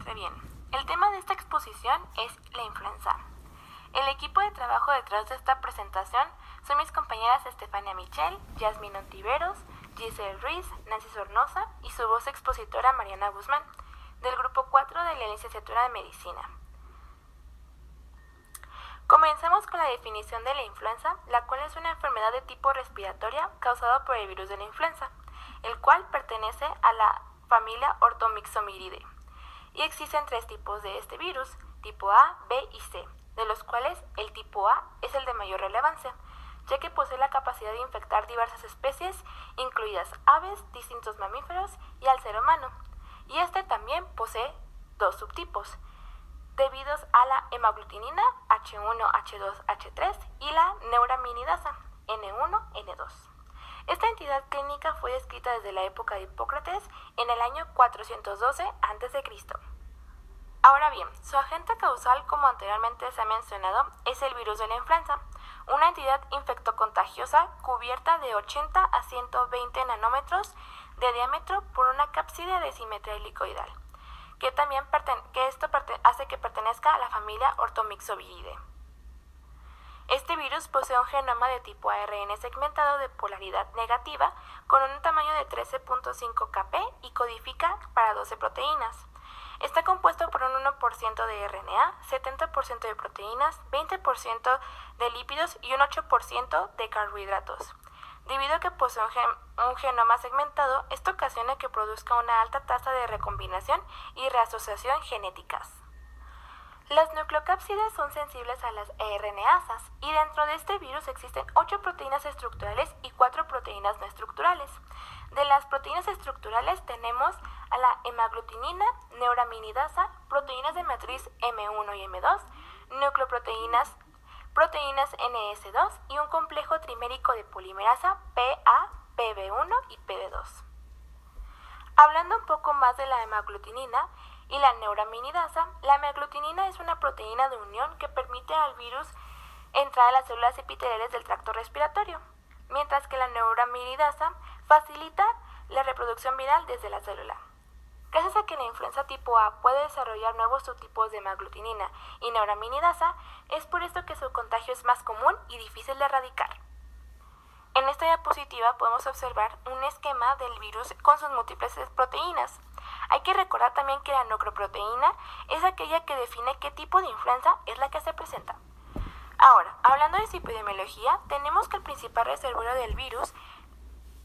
encuentre bien. El tema de esta exposición es la influenza. El equipo de trabajo detrás de esta presentación son mis compañeras Estefania Michel, Yasmin Ontiveros, Giselle Ruiz, Nancy Sornosa y su voz expositora Mariana Guzmán, del grupo 4 de la licenciatura de Medicina. Comenzamos con la definición de la influenza, la cual es una enfermedad de tipo respiratoria causada por el virus de la influenza, el cual pertenece a la familia Orthomyxomyridae. Y existen 3 tipos de este virus, tipo A, B y C, de los cuales el tipo A es el de mayor relevancia, ya que posee la capacidad de infectar diversas especies, incluidas aves, distintos mamíferos y al ser humano. Y este también posee 2 subtipos, debidos a la hemaglutinina H1, H2, H3 y la neuraminidasa N1, N2. Esta entidad clínica fue descrita desde la época de Hipócrates en el año 412 a.C. Ahora bien, su agente causal, como anteriormente se ha mencionado, es el virus de la influenza, una entidad infectocontagiosa cubierta de 80 a 120 nanómetros de diámetro por una cápside de simetría helicoidal, que esto hace que pertenezca a la familia Orthomyxomyridae. Este virus posee un genoma de tipo ARN segmentado de polaridad negativa con un tamaño de 13.5 kp y codifica para 12 proteínas. Está compuesto por un 1% de RNA, 70% de proteínas, 20% de lípidos y un 8% de carbohidratos. Debido a que posee un genoma segmentado, esto ocasiona que produzca una alta tasa de recombinación y reasociación genéticas. Las nucleocápsides son sensibles a las RNasas y dentro de este virus existen 8 proteínas estructurales y 4 proteínas no estructurales. De las proteínas estructurales tenemos a la hemaglutinina, neuraminidasa, proteínas de matriz M1 y M2, nucleoproteínas, proteínas NS2 y un complejo trimérico de polimerasa PA, PB1 y PB2. Hablando un poco más de la hemaglutinina y la neuraminidasa, la hemaglutinina es una proteína de unión que permite al virus entrar a las células epiteliales del tracto respiratorio, mientras que la neuraminidasa facilita la reproducción viral desde la célula. Gracias a que la influenza tipo A puede desarrollar nuevos subtipos de hemaglutinina y neuraminidasa, es por esto que su contagio es más común y difícil de erradicar. En esta diapositiva podemos observar un esquema del virus con sus múltiples proteínas. Hay que recordar también que la nucleoproteína es aquella que define qué tipo de influenza es la que se presenta. Ahora, hablando de su epidemiología, tenemos que el principal reservorio del virus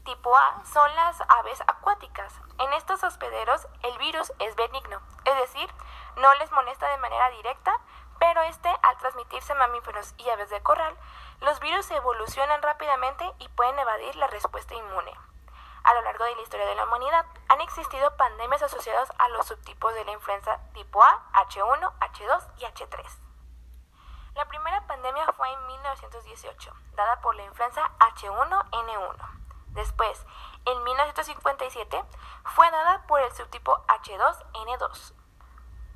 tipo A son las aves acuáticas. En estos hospederos el virus es benigno, es decir, no les molesta de manera directa, pero al transmitirse a mamíferos y aves de corral, los virus evolucionan rápidamente y pueden evadir la respuesta inmune. A lo largo de la historia de la humanidad han existido pandemias asociadas a los subtipos de la influenza tipo A, H1, H2 y H3. La primera pandemia fue en 1918, dada por la influenza H1N1. Después, en 1957, fue dada por el subtipo H2N2.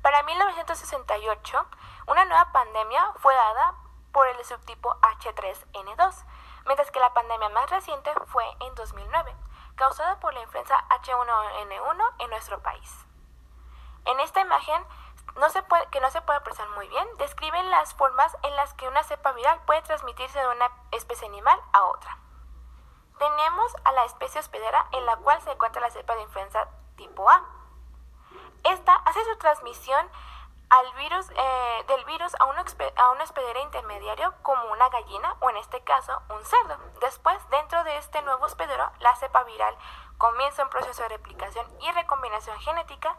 Para 1968, una nueva pandemia fue dada por el subtipo H3N2, mientras que la pandemia más reciente fue en 2009, causada por la influenza H1N1 en nuestro país. En esta imagen, que no se puede apreciar muy bien, describen las formas en las que una cepa viral puede transmitirse de una especie animal a otra. Tenemos a la especie hospedera en la cual se encuentra la cepa de influenza tipo A. Esta hace su transmisión del virus a un hospedero intermediario como una gallina o en este caso un cerdo. Después, dentro de este nuevo hospedero, la cepa viral comienza un proceso de replicación y recombinación genética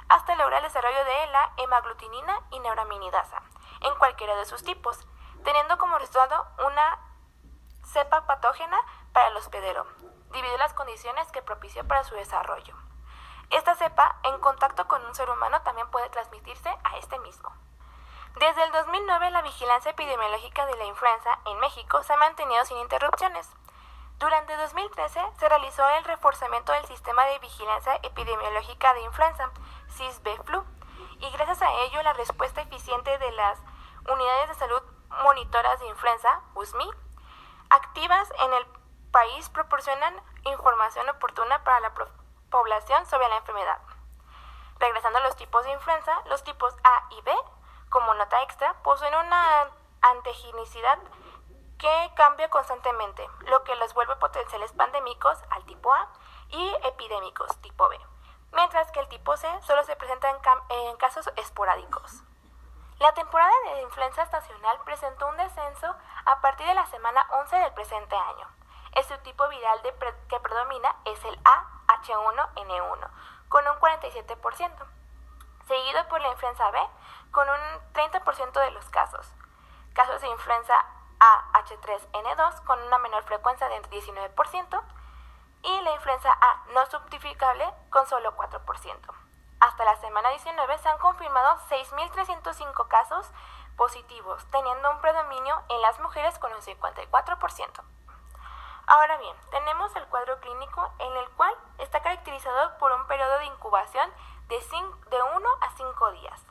hasta lograr el desarrollo de la hemaglutinina y neuraminidasa en cualquiera de sus tipos, teniendo como resultado una cepa patógena para el hospedero, debido a las condiciones que propició para su desarrollo. Esta cepa, en contacto con un ser humano, también puede transmitirse a este mismo. Desde el 2009, la vigilancia epidemiológica de la influenza en México se ha mantenido sin interrupciones. Durante 2013 se realizó el reforzamiento del sistema de vigilancia epidemiológica de influenza, SISB-Flu, y gracias a ello la respuesta eficiente de las unidades de salud monitoras de influenza, USMI, activas en el país proporcionan información oportuna para la población sobre la enfermedad. Regresando a los tipos de influenza, los tipos A y B, como nota extra, poseen una antigenicidad que cambia constantemente, lo que los vuelve potenciales pandémicos al tipo A y epidémicos tipo B, mientras que el tipo C solo se presenta en casos esporádicos. La temporada de influenza estacional presentó un descenso a partir de la semana 11 del presente año. El subtipo viral que predomina es el AH1N1, con un 47%, seguido por la influenza B, con un 30% de los casos de influenza AH3N2 con una menor frecuencia de 19%, y la influenza A no subtificable con solo 4%. Hasta la semana 19 se han confirmado 6.305 casos positivos, teniendo un predominio en las mujeres con un 54%. Ahora bien, tenemos el cuadro clínico en el cual está caracterizado por un periodo de incubación de 1 a 5 días.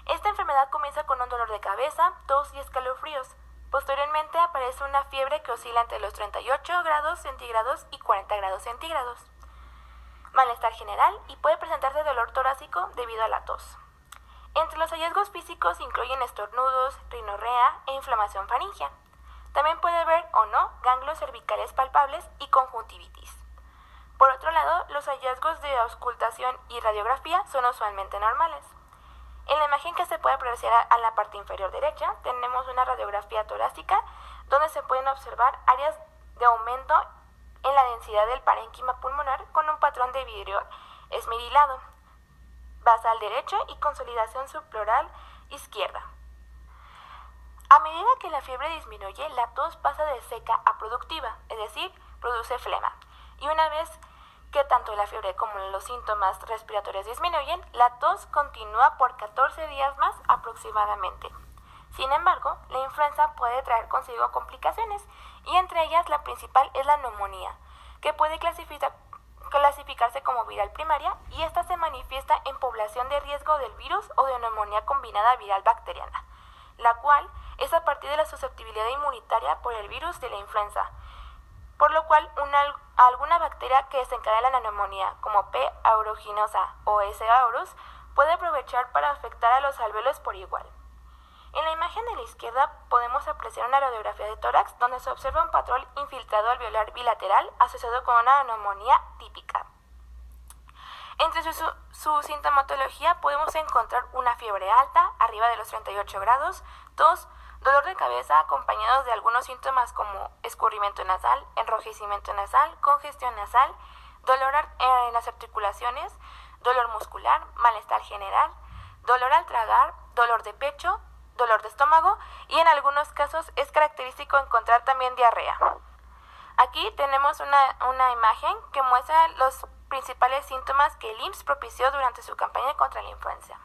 Esta enfermedad comienza con un dolor de cabeza, tos y escalofríos. Posteriormente aparece una fiebre que oscila entre los 38 grados centígrados y 40 grados centígrados. Malestar general y puede presentarse dolor torácico debido a la tos. Entre los hallazgos físicos incluyen estornudos, rinorrea e inflamación faríngea. También puede haber o no ganglios cervicales palpables y conjuntivitis. Por otro lado, los hallazgos de auscultación y radiografía son usualmente normales. En la imagen que se puede apreciar a la parte inferior derecha, tenemos una radiografía torácica donde se pueden observar áreas de aumento en la densidad del parénquima pulmonar con un patrón de vidrio esmerilado, basal derecho y consolidación subpleural izquierda. A medida que la fiebre disminuye, la tos pasa de seca a productiva, es decir, produce flema. Y una vez que tanto la fiebre como los síntomas respiratorios disminuyen, la tos continúa por 14 días más aproximadamente. Sin embargo, la influenza puede traer consigo complicaciones, y entre ellas la principal es la neumonía, que puede clasificarse como viral primaria, y esta se manifiesta en población de riesgo del virus o de neumonía combinada viral bacteriana, la cual es a partir de la susceptibilidad inmunitaria por el virus de la influenza, por lo cual alguna bacteria que desencadena la neumonía, como P. aeruginosa o S. aureus, puede aprovechar para afectar a los alvéolos por igual. En la imagen de la izquierda podemos apreciar una radiografía de tórax donde se observa un patrón infiltrado alveolar bilateral asociado con una neumonía típica. Entre su sintomatología podemos encontrar una fiebre alta, arriba de los 38 grados, tos, dolor de cabeza acompañados de algunos síntomas como escurrimiento nasal, enrojecimiento nasal, congestión nasal, dolor en las articulaciones, dolor muscular, malestar general, dolor al tragar, dolor de pecho, dolor de estómago, y en algunos casos es característico encontrar también diarrea. Aquí tenemos una imagen que muestra los principales síntomas que el IMSS propició durante su campaña contra la influenza.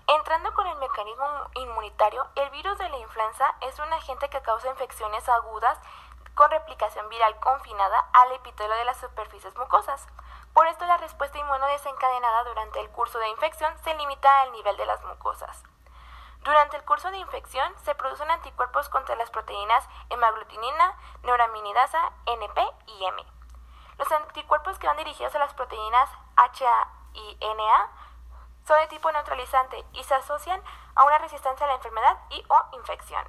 Entrando con el mecanismo inmunitario, el virus de la influenza es un agente que causa infecciones agudas con replicación viral confinada al epitelio de las superficies mucosas. Por esto, la respuesta inmune desencadenada durante el curso de infección se limita al nivel de las mucosas. Durante el curso de infección se producen anticuerpos contra las proteínas hemaglutinina, neuraminidasa, NP y M. Los anticuerpos que van dirigidos a las proteínas HA y NA son de tipo neutralizante y se asocian a una resistencia a la enfermedad y o infección.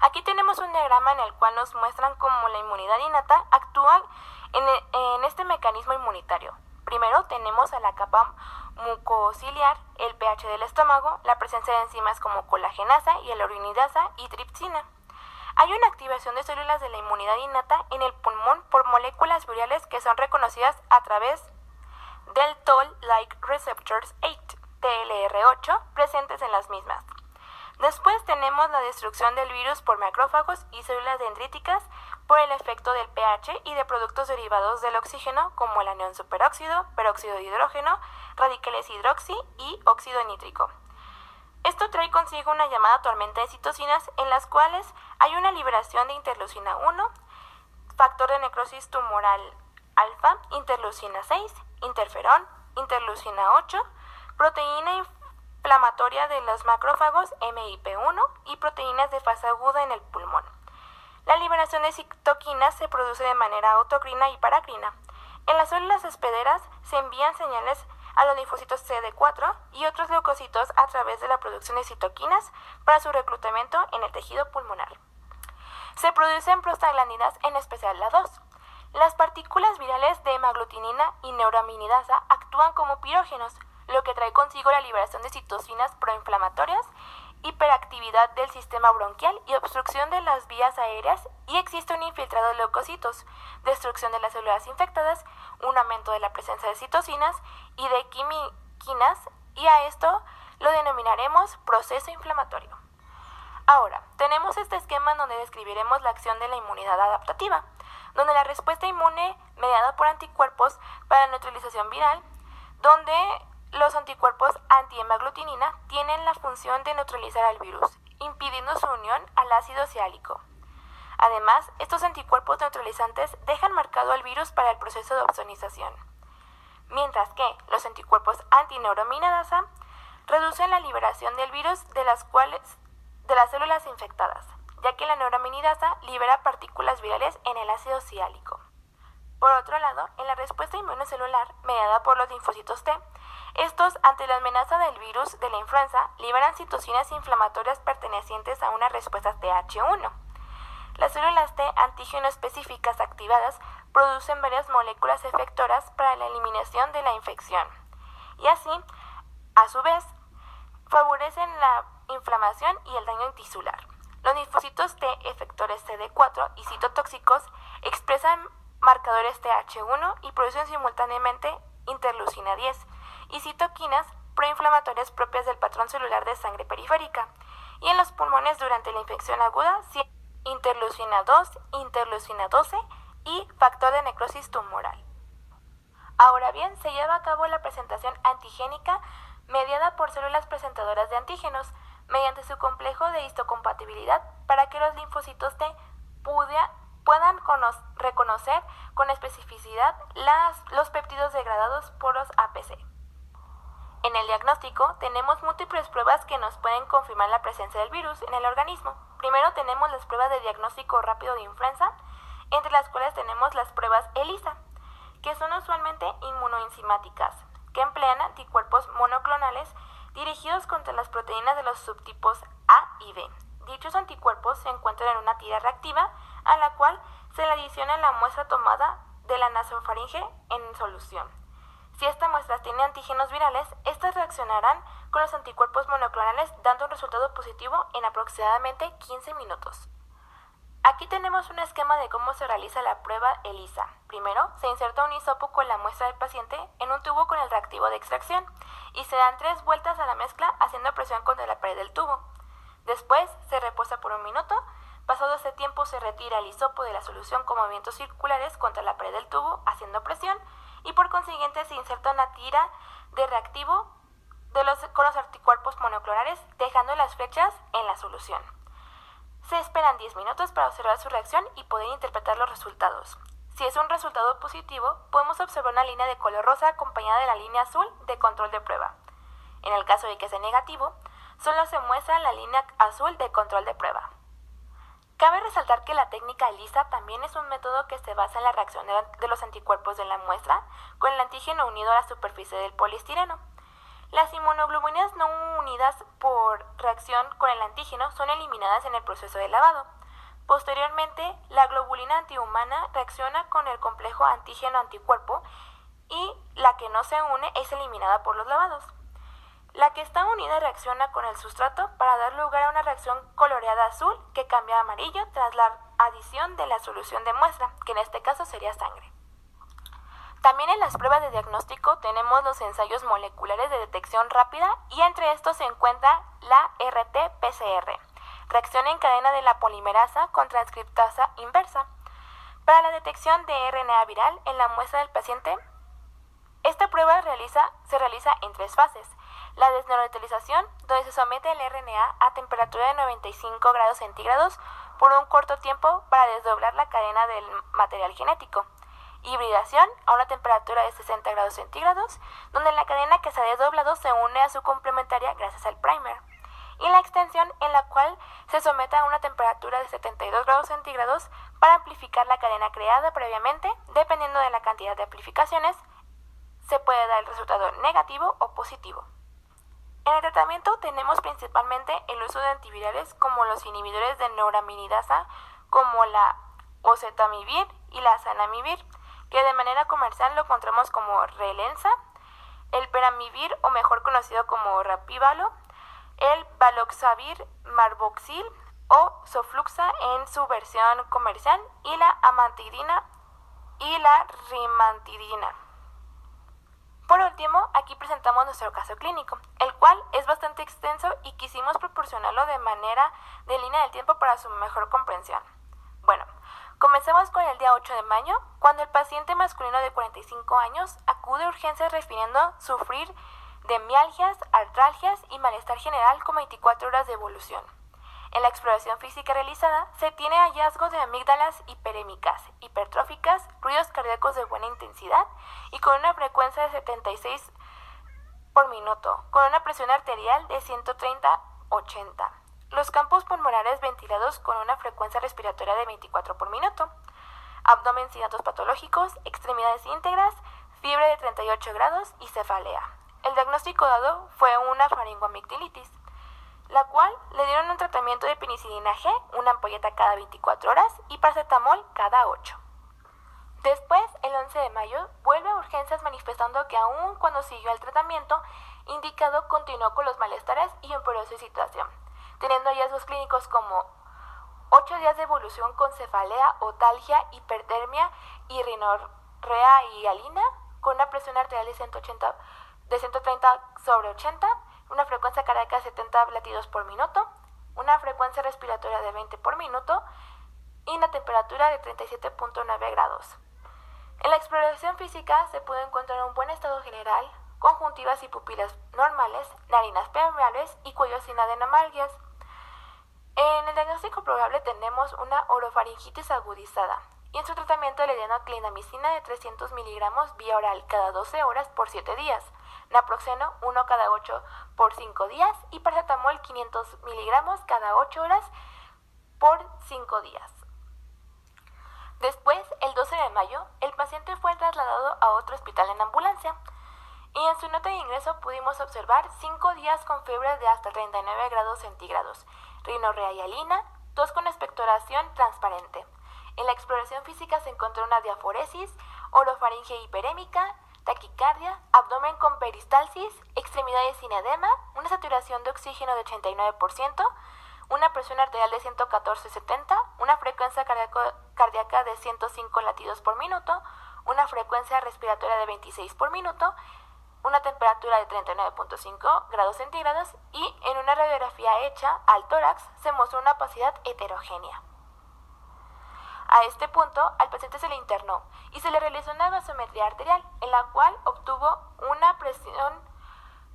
Aquí tenemos un diagrama en el cual nos muestran cómo la inmunidad innata actúa en este mecanismo inmunitario. Primero tenemos a la capa mucociliar, el pH del estómago, la presencia de enzimas como colagenasa y hyaluronidasa y tripsina. Hay una activación de células de la inmunidad innata en el pulmón por moléculas virales que son reconocidas a través del Toll-like receptors 8, TLR8, presentes en las mismas. Después tenemos la destrucción del virus por macrófagos y células dendríticas por el efecto del pH y de productos derivados del oxígeno como el anión superóxido, peróxido de hidrógeno, radicales hidroxi y óxido nítrico. Esto trae consigo una llamada tormenta de citocinas en las cuales hay una liberación de interleucina 1, factor de necrosis tumoral alfa, interleucina 6, interferón, interleucina 8, proteína inflamatoria de los macrófagos MIP1 y proteínas de fase aguda en el pulmón. La liberación de citoquinas se produce de manera autocrina y paracrina. En las células hospederas se envían señales a los linfocitos CD4 y otros leucocitos a través de la producción de citoquinas para su reclutamiento en el tejido pulmonar. Se producen prostaglandinas, en especial la 2. Las partículas virales de hemaglutinina y neuraminidasa actúan como pirógenos, lo que trae consigo la liberación de citocinas proinflamatorias, hiperactividad del sistema bronquial y obstrucción de las vías aéreas, y existe un infiltrado de leucocitos, destrucción de las células infectadas, un aumento de la presencia de citocinas y de quimiquinas, y a esto lo denominaremos proceso inflamatorio. Ahora, tenemos este esquema en donde describiremos la acción de la inmunidad adaptativa, donde la respuesta inmune mediada por anticuerpos para la neutralización viral, donde los anticuerpos anti-hemaglutinina tienen la función de neutralizar al virus, impidiendo su unión al ácido ciálico. Además, estos anticuerpos neutralizantes dejan marcado al virus para el proceso de opsonización, mientras que los anticuerpos anti-neuraminidasa reducen la liberación del virus de las células infectadas, ya que la neuraminidasa libera partículas virales en el ácido ciálico. Por otro lado, en la respuesta inmunocelular mediada por los linfocitos T, estos, ante la amenaza del virus de la influenza, liberan citocinas inflamatorias pertenecientes a una respuesta Th1. Las células T antígeno específicas activadas producen varias moléculas efectoras para la eliminación de la infección, y así, a su vez, favorecen la inflamación y el daño tisular. Los linfocitos T efectores CD4 y citotóxicos expresan marcadores Th1 y producen simultáneamente interleucina 10 y citoquinas proinflamatorias propias del patrón celular de sangre periférica, y en los pulmones durante la infección aguda interleucina 2, interleucina 12 y factor de necrosis tumoral. Ahora bien, se lleva a cabo la presentación antigénica mediada por células presentadoras de antígenos mediante su complejo de histocompatibilidad para que los linfocitos T puedan reconocer con especificidad los péptidos degradados por los APC. En el diagnóstico tenemos múltiples pruebas que nos pueden confirmar la presencia del virus en el organismo. Primero tenemos las pruebas de diagnóstico rápido de influenza, entre las cuales tenemos las pruebas ELISA, que son usualmente inmunoenzimáticas, que emplean anticuerpos monoclonales dirigidos contra las proteínas de los subtipos A y B. Dichos anticuerpos se encuentran en una tira reactiva a la cual se le adiciona la muestra tomada de la nasofaringe en solución. Si esta muestra tiene antígenos virales, estas reaccionarán con los anticuerpos monoclonales dando un resultado positivo en aproximadamente 15 minutos. Aquí tenemos un esquema de cómo se realiza la prueba ELISA. Primero, se inserta un hisopo con la muestra del paciente en un tubo con el reactivo de extracción y se dan 3 vueltas a la mezcla haciendo presión contra la pared del tubo. Después, se reposa por 1 minuto. Pasado este tiempo, se retira el hisopo de la solución con movimientos circulares contra la pared del tubo haciendo presión, y por consiguiente se inserta una tira de reactivo con los anticuerpos monoclonales, dejando las flechas en la solución. Se esperan 10 minutos para observar su reacción y poder interpretar los resultados. Si es un resultado positivo, podemos observar una línea de color rosa acompañada de la línea azul de control de prueba. En el caso de que sea negativo, solo se muestra la línea azul de control de prueba. Cabe resaltar que la técnica ELISA también es un método que se basa en la reacción de los anticuerpos de la muestra con el antígeno unido a la superficie del poliestireno. Las inmunoglobulinas no unidas por reacción con el antígeno son eliminadas en el proceso de lavado. Posteriormente, la globulina antihumana reacciona con el complejo antígeno-anticuerpo y la que no se une es eliminada por los lavados. La que está unida reacciona con el sustrato para dar lugar a una reacción coloreada azul que cambia a amarillo tras la adición de la solución de muestra, que en este caso sería sangre. También en las pruebas de diagnóstico tenemos los ensayos moleculares de detección rápida y entre estos se encuentra la RT-PCR, reacción en cadena de la polimerasa con transcriptasa inversa. Para la detección de RNA viral en la muestra del paciente, esta prueba se realiza en 3 fases. La desnaturalización, donde se somete el RNA a temperatura de 95 grados centígrados por un corto tiempo para desdoblar la cadena del material genético. Hibridación a una temperatura de 60 grados centígrados, donde la cadena que se ha desdoblado se une a su complementaria gracias al primer. Y la extensión, en la cual se somete a una temperatura de 72 grados centígrados para amplificar la cadena creada previamente, dependiendo de la cantidad de amplificaciones, se puede dar el resultado negativo o positivo. En el tratamiento tenemos principalmente el uso de antivirales como los inhibidores de neuraminidasa, como la oseltamivir y la zanamivir, que de manera comercial lo encontramos como Relenza, el peramivir o mejor conocido como Rapívalo, el Baloxavir marboxil o Sofluxa en su versión comercial y la amantadina y la rimantadina. Por último, aquí presentamos nuestro caso clínico, el cual es bastante extenso y quisimos proporcionarlo de manera de línea del tiempo para su mejor comprensión. Bueno, comencemos con el día 8 de mayo, cuando el paciente masculino de 45 años acude a urgencias refiriendo sufrir de mialgias, artralgias y malestar general con 24 horas de evolución. En la exploración física realizada se tiene hallazgos de amígdalas hiperémicas, hipertróficas, ruidos cardíacos de buena intensidad y con una frecuencia de 76 por minuto, con una presión arterial de 130/80. Los campos pulmonares ventilados con una frecuencia respiratoria de 24 por minuto. Abdomen sin datos patológicos, extremidades íntegras, fiebre de 38 grados y cefalea. El diagnóstico dado fue una faringoamigdalitis, la cual le dieron un tratamiento de penicilina G, una ampolleta cada 24 horas y paracetamol cada 8. Después, el 11 de mayo, vuelve a urgencias manifestando que aun cuando siguió el tratamiento indicado, continuó con los malestares y empeoró su situación, teniendo hallazgos clínicos como 8 días de evolución con cefalea, otalgia, hipertermia y rinorrea hialina, con una presión arterial de 130/80, una frecuencia cardíaca de 70 latidos por minuto, una frecuencia respiratoria de 20 por minuto y una temperatura de 37.9 grados. En la exploración física se pudo encontrar un buen estado general, conjuntivas y pupilas normales, narinas permeables y cuello sin adenomalgias. En el diagnóstico probable tenemos una orofaringitis agudizada y en su tratamiento le dieron clindamicina de 300 miligramos vía oral cada 12 horas por 7 días, naproxeno 1 cada 8 por 5 días y paracetamol 500 miligramos cada 8 horas por 5 días. Después, el 12 de mayo, el paciente fue trasladado a otro hospital en ambulancia y en su nota de ingreso pudimos observar 5 días con fiebre de hasta 39 grados centígrados, rinorrea hialina, tos con expectoración transparente. En la exploración física se encontró una diaforesis, orofaringe hiperémica, taquicardia, abdomen con peristalsis, extremidades sin edema, una saturación de oxígeno de 89%, una presión arterial de 114/70, una frecuencia cardíaca de 105 latidos por minuto, una frecuencia respiratoria de 26 por minuto, una temperatura de 39.5 grados centígrados y en una radiografía hecha al tórax se mostró una opacidad heterogénea. A este punto, al paciente se le internó y se le realizó una gasometría arterial, en la cual obtuvo una presión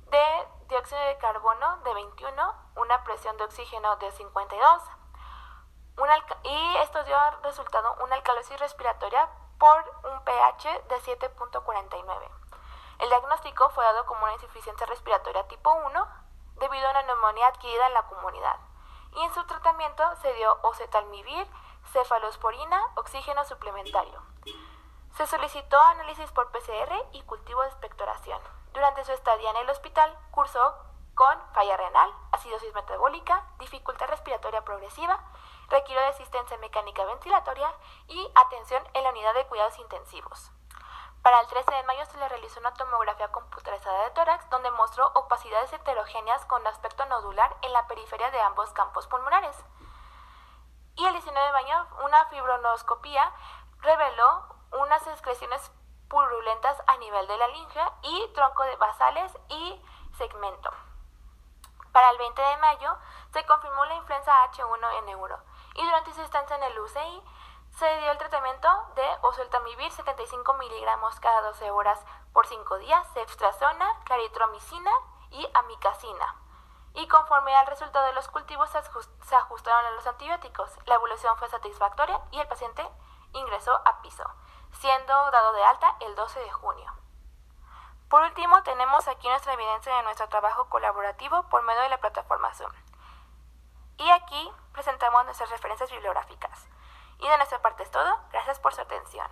de dióxido de carbono de 21, una presión de oxígeno de 52, y esto dio resultado una alcalosis respiratoria por un pH de 7.49. El diagnóstico fue dado como una insuficiencia respiratoria tipo 1 debido a una neumonía adquirida en la comunidad, y en su tratamiento se dio oseltamivir, cefalosporina, oxígeno suplementario. Se solicitó análisis por PCR y cultivo de expectoración. Durante su estadía en el hospital, cursó con falla renal, acidosis metabólica, dificultad respiratoria progresiva, requirió de asistencia mecánica ventilatoria y atención en la unidad de cuidados intensivos. Para el 13 de mayo se le realizó una tomografía computarizada de tórax donde mostró opacidades heterogéneas con aspecto nodular en la periferia de ambos campos pulmonares. Y el 19 de mayo una fibronoscopía reveló unas excreciones purulentas a nivel de la laringe y tronco de basales y segmento. Para el 20 de mayo se confirmó la influenza H1N1 y durante su estancia en el UCI se dio el tratamiento de oseltamivir 75 miligramos cada 12 horas por 5 días, ceftriaxona, claritromicina y amicacina. Y conforme al resultado de los cultivos se ajustaron a los antibióticos. La evolución fue satisfactoria y el paciente ingresó a piso, siendo dado de alta el 12 de junio. Por último, tenemos aquí nuestra evidencia de nuestro trabajo colaborativo por medio de la plataforma Zoom. Y aquí presentamos nuestras referencias bibliográficas. Y de nuestra parte es todo. Gracias por su atención.